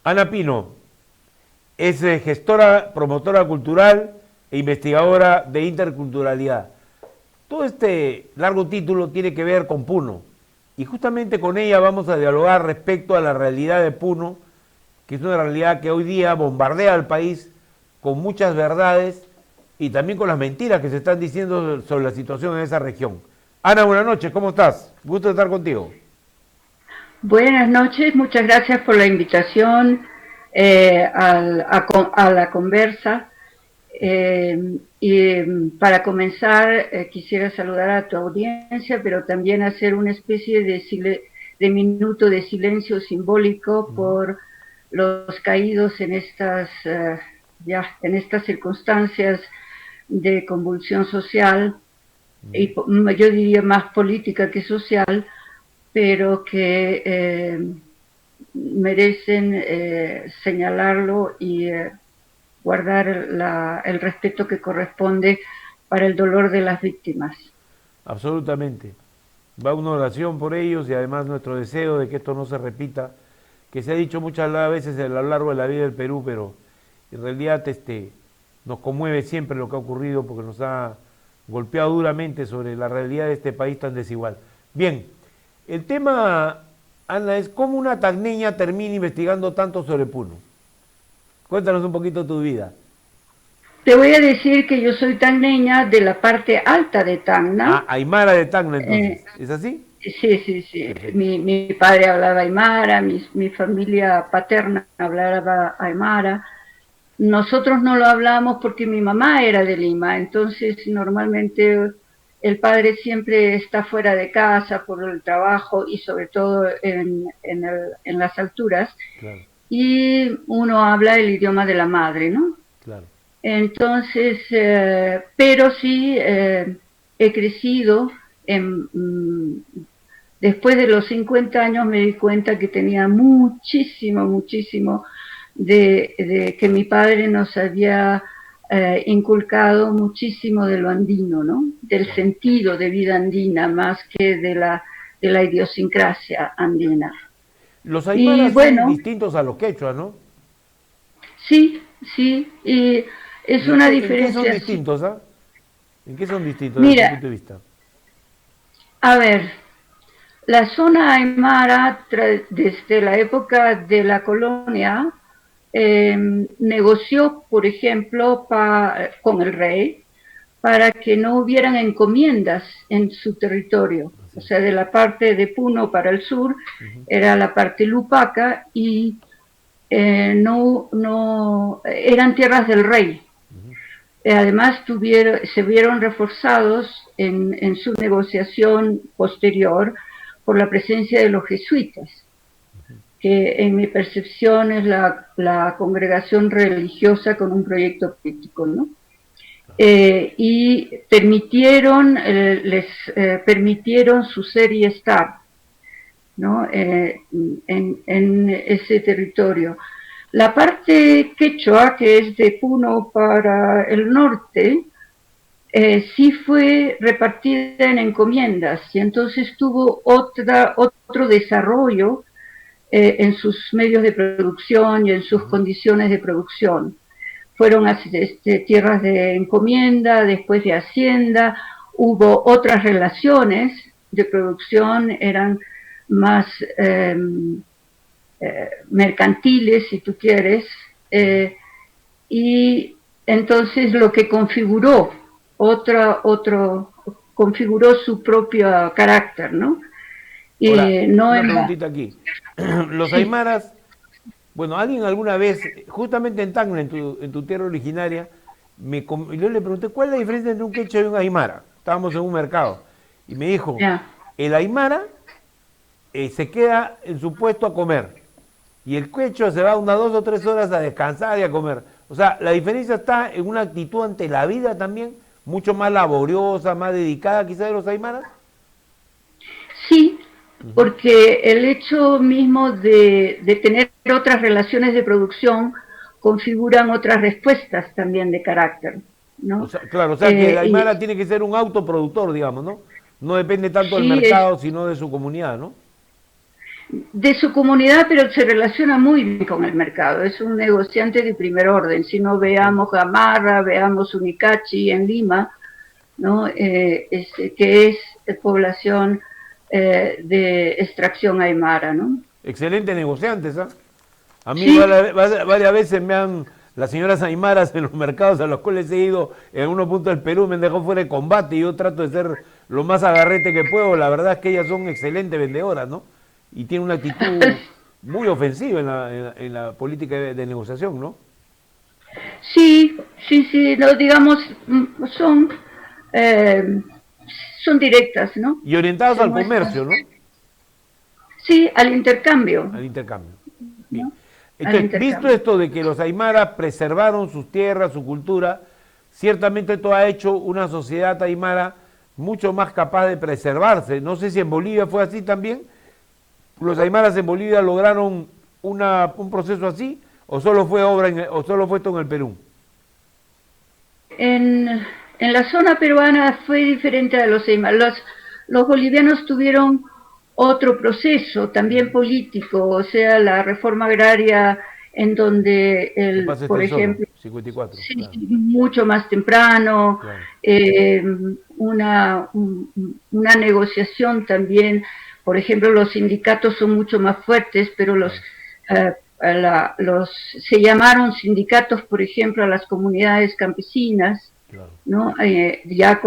Ana Pino es gestora, promotora cultural e investigadora de interculturalidad. Todo este largo título tiene que ver con Puno y justamente con ella vamos a dialogar respecto a la realidad de Puno, que es una realidad que hoy día bombardea al país con muchas verdades y también con las mentiras que se están diciendo sobre la situación en esa región. Ana, buenas noches, ¿cómo estás? Gusto de estar contigo. Buenas noches, muchas gracias por la invitación a la conversa. Para comenzar, quisiera saludar a tu audiencia, pero también hacer una especie de minuto de silencio simbólico por los caídos en en estas circunstancias de convulsión social, y yo diría más política que social, pero que merecen señalarlo y guardar el respeto que corresponde para el dolor de las víctimas. Absolutamente. Va una oración por ellos y además nuestro deseo de que esto no se repita, que se ha dicho muchas veces a lo largo de la vida del Perú, pero en realidad nos conmueve siempre lo que ha ocurrido porque nos ha golpeado duramente sobre la realidad de este país tan desigual. Bien, el tema, Ana, es cómo una tacneña termina investigando tanto sobre Puno. Cuéntanos un poquito tu vida. Te voy a decir que yo soy tacneña de la parte alta de Ah, Tacna. Aymara de Tacna Eh, entonces, ¿es así? sí, sí, sí. Perfecto. Mi padre hablaba aymara, mi familia paterna hablaba aymara. Nosotros no lo hablamos porque mi mamá era de Lima, entonces normalmente el padre siempre está fuera de casa por el trabajo y sobre todo en las alturas, Claro, y uno habla el idioma de la madre, ¿no? claro. Entonces, pero sí he crecido después de los 50 años me di cuenta que tenía muchísimo de que mi padre nos había inculcado muchísimo de lo andino, ¿no? Del Claro. sentido de vida andina más que de la idiosincrasia andina. Los Y aymaras son bueno, distintos a los quechuas, ¿no? sí, sí, y es ¿Y una en qué son diferenciación. distintos, ah? ¿En qué son distintos desde tu Mira, punto de vista? a ver, la zona aymara, desde la época de la colonia, eh, negoció, por ejemplo, con el rey para que no hubieran encomiendas en su territorio. Así O es. sea, de la parte de Puno para el sur Ujú. era la parte lupaca y no eran tierras del rey. Ujú. Además, se vieron reforzados en su negociación posterior por la presencia de los jesuitas, que en mi percepción es la congregación religiosa con un proyecto político, ¿no? Y permitieron su ser y estar, ¿no? En ese territorio. La parte quechua, que es de Puno para el norte, sí fue repartida en encomiendas y entonces tuvo otro desarrollo en sus medios de producción y en sus Ujú. condiciones de producción. Fueron tierras de encomienda, después de hacienda, hubo otras relaciones de producción, eran más eh, mercantiles, si tú quieres, y entonces lo que configuró su propio carácter, ¿no? Ahora, No una en, preguntita aquí. Los sí, aymaras, bueno, alguien alguna vez, justamente en Tacna, en tu tierra originaria, yo le pregunté, ¿cuál es la diferencia entre un quechua y un aymara? Estábamos en un mercado. Y me dijo, ya. el aymara se queda en su puesto a comer. Y el quechua se va unas 2 o 3 horas a descansar y a comer. O sea, la diferencia está en una actitud ante la vida también, mucho más laboriosa, más dedicada quizás de los aymaras. Sí, Ujú. porque el hecho mismo de tener otras relaciones de producción configuran otras respuestas también de carácter, O ¿no? sea, claro, o sea que el Y aymara tiene que ser un autoproductor, digamos, ¿no? No depende tanto del sí, mercado, sino de su comunidad, ¿no? de su comunidad, pero se relaciona muy bien con el mercado. Es un negociante de primer orden. Si no veamos Gamarra, veamos Unicachi en Lima, ¿no? Que es población de extracción aymara, ¿no? Excelente negociantes, ¿ah? A mí Sí, varias veces las señoras aymaras en los mercados a los cuales he ido en algunos puntos del Perú me han dejado fuera de combate y yo trato de ser lo más agarrete que puedo. La verdad es que ellas son excelentes vendedoras, ¿no? Y tienen una actitud muy ofensiva en la política de negociación, ¿no? sí, sí, sí, no, digamos, son, eh, son directas, ¿no? Y orientadas Se al muestran. comercio, ¿no? Sí, al intercambio, Al intercambio. Bien. ¿no? Al Entonces, visto intercambio. esto de que los aymaras preservaron sus tierras, su cultura, ciertamente esto ha hecho una sociedad aymara mucho más capaz de preservarse. No sé si en Bolivia fue así también. ¿Los aymaras en Bolivia lograron un proceso así o solo fue o solo fue esto en el Perú? En la zona peruana fue diferente a los aymaras. Los bolivianos tuvieron otro proceso, también político, o sea, la reforma agraria en donde, ¿Qué pasa por este solo? ejemplo, 54, sí, claro, mucho más temprano, claro. eh, una negociación también, por ejemplo, los sindicatos son mucho más fuertes, pero Claro, eh, se llamaron sindicatos, por ejemplo, a las comunidades campesinas, claro. ¿no? Ya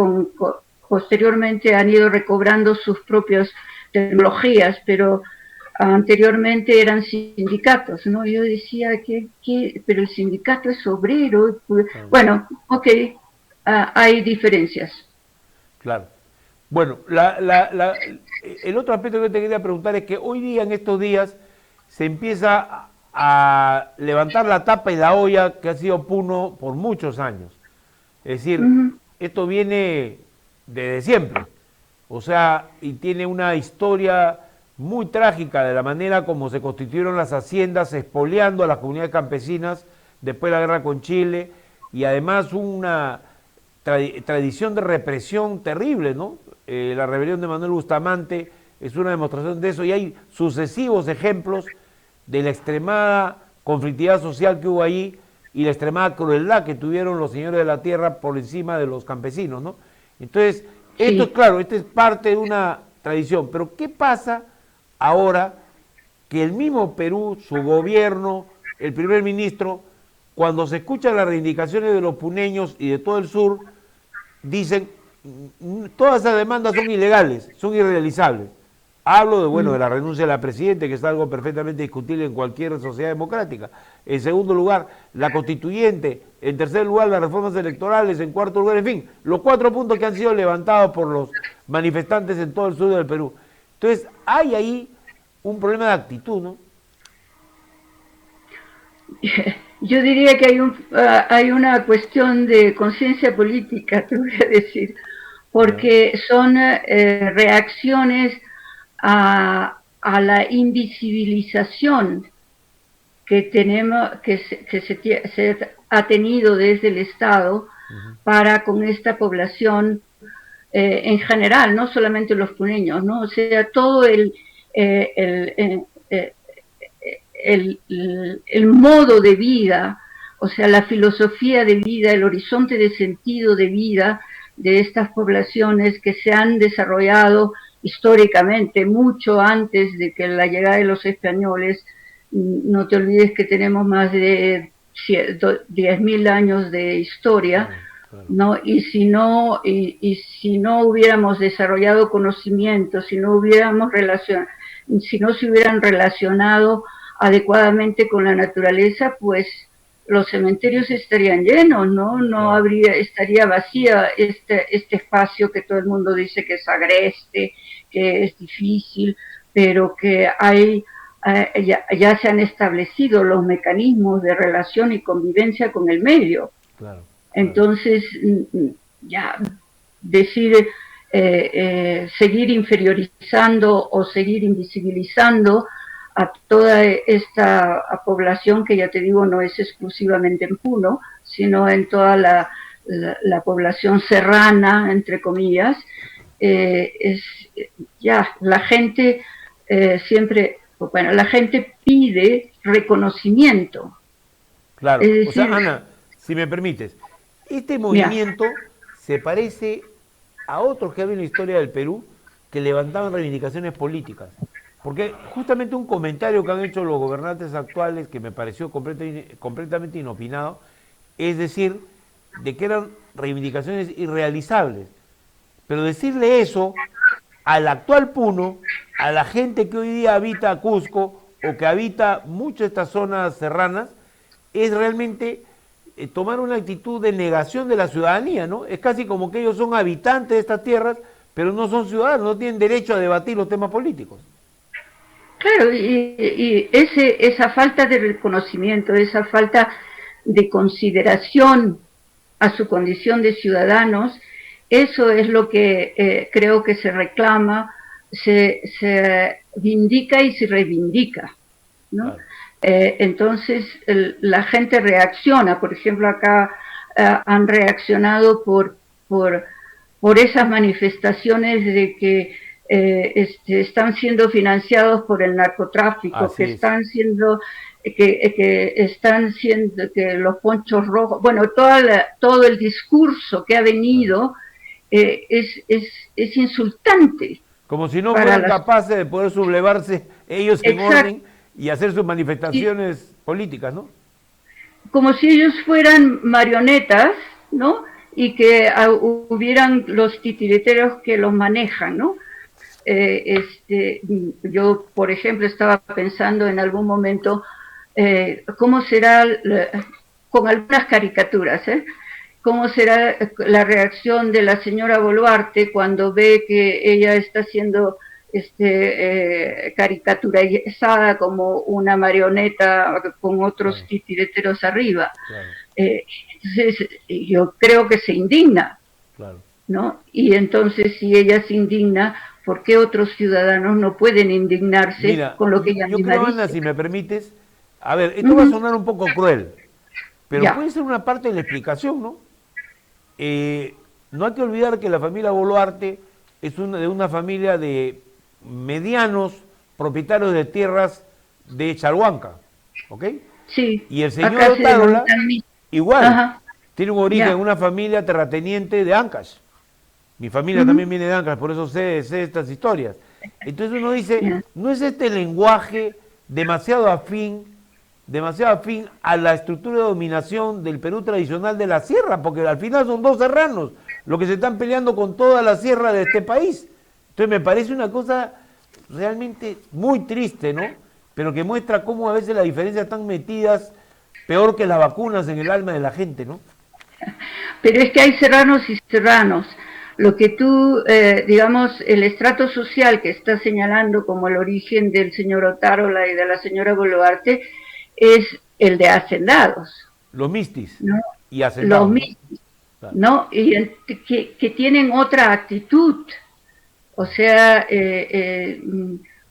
posteriormente han ido recobrando sus propias tecnologías, pero anteriormente eran sindicatos, ¿no? Yo decía pero el sindicato es obrero. Claro. Bueno, ok, hay diferencias. Claro. Bueno, el otro aspecto que te quería preguntar es que hoy día, en estos días, se empieza a levantar la tapa y la olla que ha sido Puno por muchos años. Es decir, Ujú. esto viene desde siempre. O sea, y tiene una historia muy trágica de la manera como se constituyeron las haciendas, expoliando a las comunidades campesinas después de la guerra con Chile, y además una tradición de represión terrible, ¿no? La rebelión de Manuel Bustamante es una demostración de eso, y hay sucesivos ejemplos de la extremada conflictividad social que hubo ahí y la extremada crueldad que tuvieron los señores de la tierra por encima de los campesinos, ¿no? Entonces, esto es Sí. claro, esto es parte de una tradición, pero ¿qué pasa ahora que el mismo Perú, su gobierno, el primer ministro, cuando se escuchan las reivindicaciones de los puneños y de todo el sur, dicen, todas esas demandas son ilegales, son irrealizables? Hablo de, bueno, de Mm. la renuncia de la presidenta, que es algo perfectamente discutible en cualquier sociedad democrática. En segundo lugar, la constituyente. En tercer lugar, las reformas electorales. En cuarto lugar, en fin, los 4 puntos que han sido levantados por los manifestantes en todo el sur del Perú. Entonces, hay ahí un problema de actitud, ¿no? Yo diría que hay una cuestión de conciencia política, te voy a decir, Ya, porque son reacciones a la invisibilización que tenemos, se ha tenido desde el Estado ujú, para con esta población en general, no solamente los puneños, ¿no? O sea, todo eh, el, eh, el modo de vida, o sea, la filosofía de vida, el horizonte de sentido de vida de estas poblaciones que se han desarrollado históricamente, mucho antes de que la llegada de los españoles. No te olvides que tenemos más de 10.000 años de historia, claro, claro. ¿no? Y si no hubiéramos desarrollado conocimiento, si no se hubieran relacionado adecuadamente con la naturaleza, pues los cementerios estarían llenos, ¿no? Claro. Estaría vacía este espacio que todo el mundo dice que es agreste, que es difícil, pero que ya se han establecido los mecanismos de relación y convivencia con el medio. Claro, claro. Entonces, ya decide seguir inferiorizando o seguir invisibilizando a toda esta población que, ya te digo, no es exclusivamente en Puno, sino en toda la población serrana, entre comillas. Es ya la gente siempre Bueno, la gente pide reconocimiento. Claro, Es o sea, decir, Ana, si me permites, este ya, movimiento se parece a otros que había en la historia del Perú que levantaban reivindicaciones políticas. Porque justamente un comentario que han hecho los gobernantes actuales que me pareció completamente inopinado, es decir, de que eran reivindicaciones irrealizables. Pero decirle eso al actual Puno, a la gente que hoy día habita Cusco o que habita muchas de estas zonas serranas, es realmente tomar una actitud de negación de la ciudadanía, ¿no? Es casi como que ellos son habitantes de estas tierras, pero no son ciudadanos, no tienen derecho a debatir los temas políticos. claro, esa falta de reconocimiento, esa falta de consideración a su condición de ciudadanos, eso es lo que creo que se reclama, se vindica y se reivindica, ¿no? Claro. Entonces la gente reacciona, por ejemplo acá han reaccionado por esas manifestaciones de que están siendo financiados por el narcotráfico, que Así es. están siendo que los ponchos rojos, bueno, todo el discurso que ha Claro. venido es insultante Como si no para fueran las... capaces de poder sublevarse ellos en Exacto, orden y hacer sus manifestaciones políticas, ¿no? como si ellos fueran marionetas, ¿no? Y que hubieran los titiriteros que los manejan, ¿no? Yo, por ejemplo, estaba pensando en algún momento cómo será, con algunas caricaturas, cómo será la reacción de la señora Boluarte cuando ve que ella está siendo caricaturizada como una marioneta con otros Claro, titireteros arriba. claro, Eh, entonces, yo creo que se indigna, claro. ¿no? Y entonces, si ella se indigna, ¿por qué otros ciudadanos no pueden indignarse Mira, con lo que ella yo misma creo, Ana, dice? si me permites, a ver, Uh esto va a -huh. sonar un poco cruel, pero Ya, puede ser una parte de la explicación, ¿no? No hay que olvidar que la familia Boluarte es de una familia de medianos propietarios de tierras de Chalhuanca, ¿ok? sí, Y el señor acá se Otárola, denominan mis. igual, Ajá, tiene un origen en ya. una familia terrateniente de Ancash. Mi Uh familia también -huh. viene de Ancash, por eso sé estas historias. Entonces uno dice, Ya. ¿no es este lenguaje demasiado afín a la estructura de dominación del Perú tradicional de la sierra? Porque al final son dos serranos los que se están peleando con toda la sierra de este país. Entonces me parece una cosa realmente muy triste, ¿no? Pero que muestra cómo a veces las diferencias están metidas peor que las vacunas en el alma de la gente, ¿no? Pero es que hay serranos y serranos. Lo que tú, digamos, el estrato social que está señalando como el origen del señor Otárola y de la señora Boluarte es el de hacendados, Los mistis ¿no? y Los hacendados, ¿no? mismos, Claro, ¿no? Y que tienen otra actitud, o sea,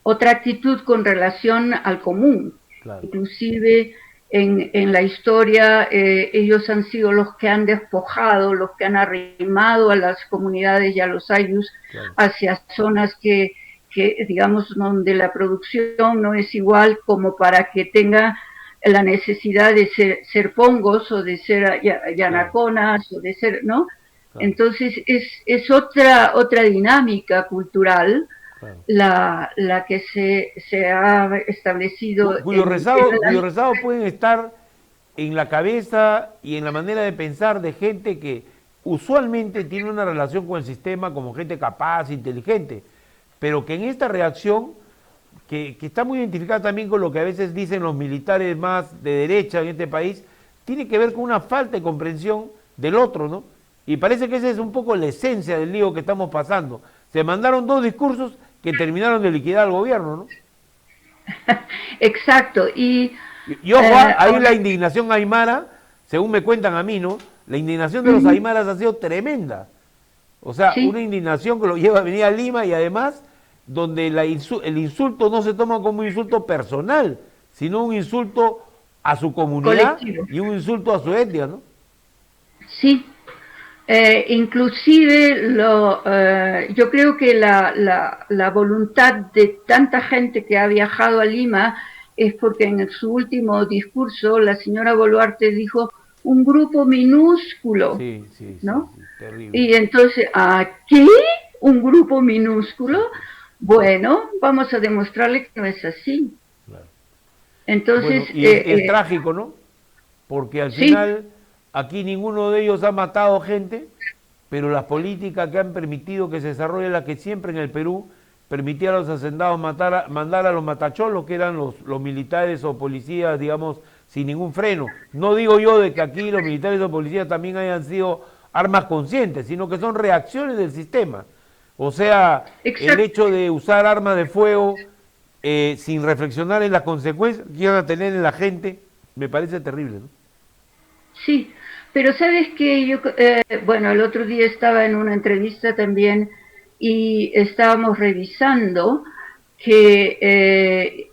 otra actitud con relación al común. claro, Inclusive en la historia ellos han sido los que han despojado, los que han arrimado a las comunidades y a los ayllus claro. hacia zonas que digamos, donde la producción no es igual como para que tenga la necesidad de ser pongos o de ser Claro, yanaconas o de ser, ¿no? claro, Entonces es otra dinámica cultural claro. la que se ha establecido Cuyos rezados pueden estar en la cabeza y en la manera de pensar de gente que usualmente tiene una relación con el sistema como gente capaz, inteligente, pero que en esta reacción, que está muy identificada también con lo que a veces dicen los militares más de derecha en este país, tiene que ver con una falta de comprensión del otro, ¿no? Y parece que esa es un poco la esencia del lío que estamos pasando. Se mandaron dos discursos que terminaron de liquidar al gobierno, ¿no? Exacto, Y ojo, ahí ahora, la indignación aymara, según me cuentan a mí, ¿no? La indignación de los aymaras ha sido tremenda. O sea, una sí, indignación que lo lleva a venir a Lima y además donde el insulto no se toma como un insulto personal, sino un insulto a su comunidad colectivo, y un insulto a su etnia, ¿no? sí, Inclusive yo creo que la voluntad de tanta gente que ha viajado a Lima es porque en su último discurso la señora Boluarte dijo un grupo minúsculo, Sí, sí, sí, ¿no? sí, terrible. Y entonces, ¿a qué? ¿Un grupo minúsculo? Bueno, vamos a demostrarle que no es así. Claro. Entonces, Bueno, y es trágico, ¿no? Porque al sí, final aquí ninguno de ellos ha matado gente, pero las políticas que han permitido que se desarrolle la que siempre en el Perú permitía a los hacendados mandar a los matacholos, que eran los militares o policías, digamos, sin ningún freno. No digo yo de que aquí los militares o policías también hayan sido armas conscientes, sino que son reacciones del sistema. O sea, el exacto, hecho de usar armas de fuego sin reflexionar en las consecuencias que van a tener en la gente, me parece terrible, ¿no? sí. Pero sabes que yo, bueno, el otro día estaba en una entrevista también y estábamos revisando que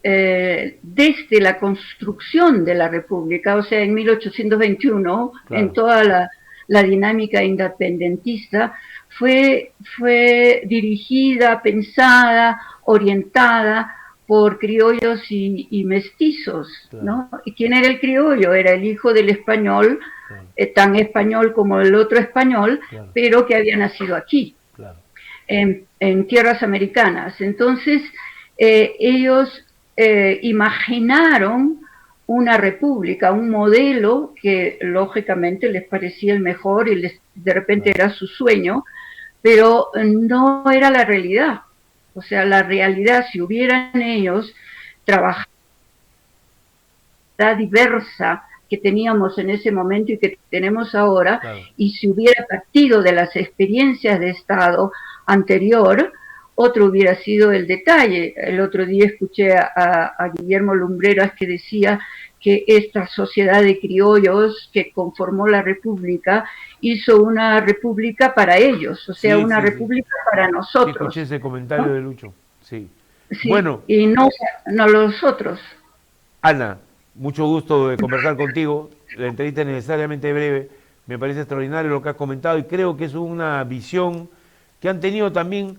desde la construcción de la República, o sea, en 1821, en Claro, toda la dinámica independentista, fue dirigida, pensada, orientada por criollos y mestizos, claro, ¿no? ¿Y quién era el criollo? Era el hijo del español, claro, tan español como el otro español, claro, pero que había nacido aquí claro. en tierras americanas. Entonces, ellos imaginaron una república, un modelo que lógicamente les parecía el mejor y de repente Claro. era su sueño, pero no era la realidad. O sea, la realidad, si hubieran ellos trabajado diversa que teníamos en ese momento y que tenemos ahora, Claro. y si hubiera partido de las experiencias de Estado anterior, otro hubiera sido el detalle. El otro día escuché a Guillermo Lumbreras que decía que esta sociedad de criollos que conformó la República hizo una república para ellos, o sea, Sí, una sí, sí. república para Sí, escuché nosotros, ese comentario ¿no? de Lucho. Sí. Sí, Bueno, y no, no los otros. Ana, mucho gusto de conversar contigo. La entrevista es necesariamente breve. Me parece extraordinario lo que has comentado y creo que es una visión que han tenido también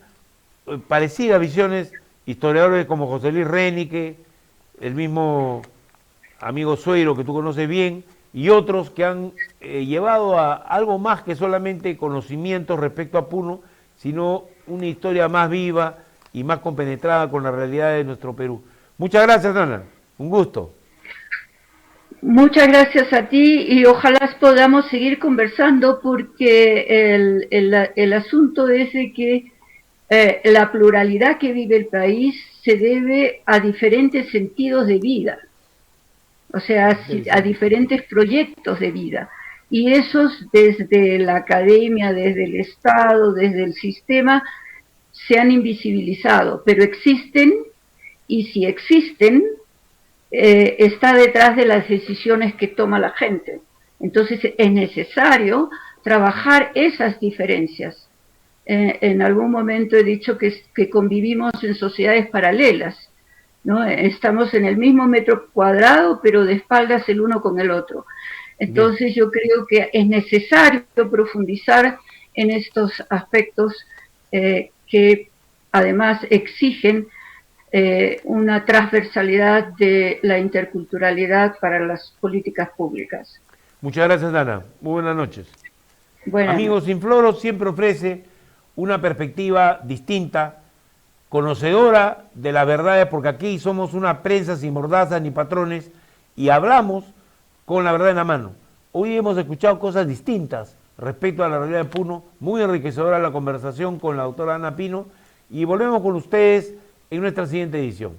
parecidas visiones historiadores como José Luis Rénique, el mismo amigo Sueiro que tú conoces bien, y otros que han llevado a algo más que solamente conocimientos respecto a Puno, sino una historia más viva y más compenetrada con la realidad de nuestro Perú. Muchas gracias, Ana. Un gusto. Muchas gracias a ti y ojalá podamos seguir conversando porque el asunto es de que la pluralidad que vive el país se debe a diferentes sentidos de vida, o sea, a Interesante. diferentes proyectos de vida. Y esos desde la academia, desde el Estado, desde el sistema, se han invisibilizado, pero existen y si existen, está detrás de las decisiones que toma la gente. Entonces es necesario trabajar esas diferencias. En algún momento he dicho que convivimos en sociedades paralelas, ¿no? Estamos en el mismo metro cuadrado, pero de espaldas el uno con el otro. Bien. Entonces yo creo que es necesario profundizar en estos aspectos que además exigen una transversalidad de la interculturalidad para las políticas públicas. Muchas gracias, Ana. Muy buenas noches. Buenas Amigos, noches. Infloro siempre ofrece una perspectiva distinta, conocedora de las verdades, porque aquí somos una prensa sin mordazas ni patrones y hablamos con la verdad en la mano. Hoy hemos escuchado cosas distintas respecto a la realidad de Puno, muy enriquecedora la conversación con la doctora Ana Pino y volvemos con ustedes en nuestra siguiente edición.